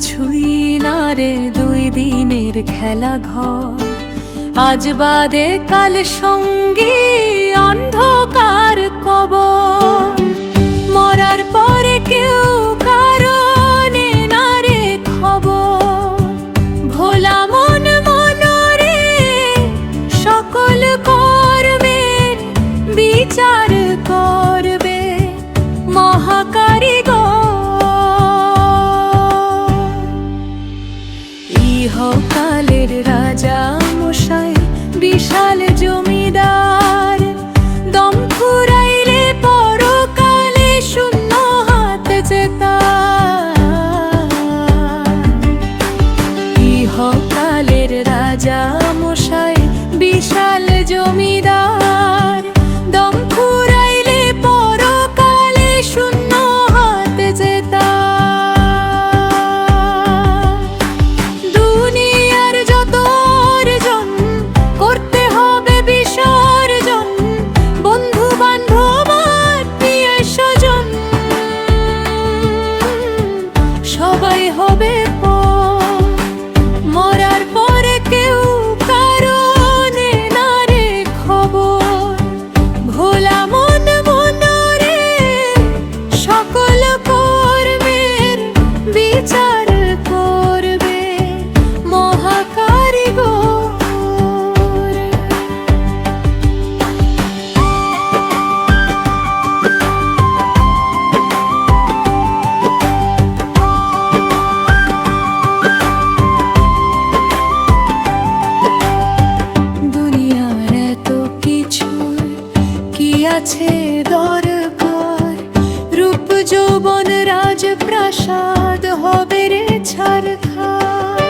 কিছুই না রে দুই দিনের খেলা ঘর, আজ বাদে কাল সঙ্গী অন্ধকার কবর। মরার পরে কেউ কারণে না রে খবর, ভোলা মন মনরে সকল কর্মের বিচার করবে মহাকারিগর। ইহকালের রাজা মশাই বিশাল জমিদার, দম ফুরাইলে পরকালে শূন্য হাত জেতার। ইহকালের রাজা মশাই বিশাল জমিদার, দম ফুরাইলে পরকালে শূন্য হাত জেতার। দুনিয়ার যত অর্জন করতে হবে বিসর্জন, বন্ধু বান্ধব আত্মীয় স্বজন সবাই হবে পর। মরার পরে কেউ কারণে না রে খবর, ভোলা মন মনরে সকল কর্মের বিচার করবে মহাকারিগর। দুনিয়ার এত কিছু কি আছে দরকার, রূপ যৌবন রাজপ্রাসাদ হবে রে ছারখার।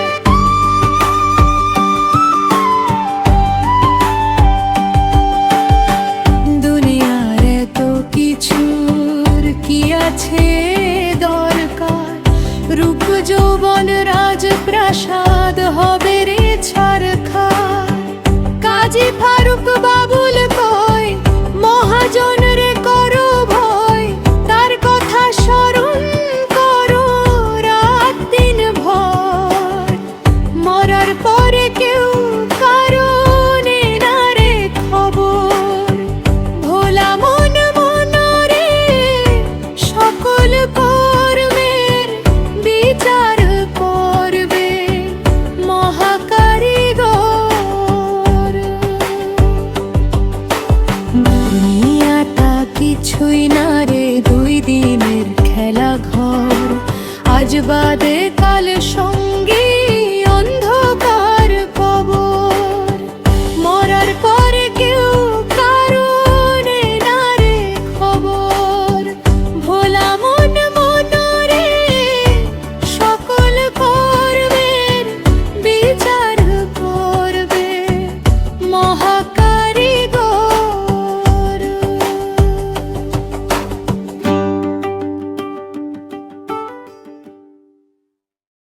দুনিয়ার এত কিছুর কি আছে দরকার, রূপ যৌবন রাজপ্রাসাদ হবে রে ছারখার। কাজী ফারুক বাবুল কয় মহাজন রে করো ভয়, তার কথা স্মরণ করো রাত দিন ভর। মরার পরে কেউ কারণে না রে খবর, ভোলা মন মনরে সকল কর্মের বিচার করবে মহাকারিগর। দুনিয়াটা কিছুই না রে দুই দিনের খেলা ঘর, আজ বাদে কাল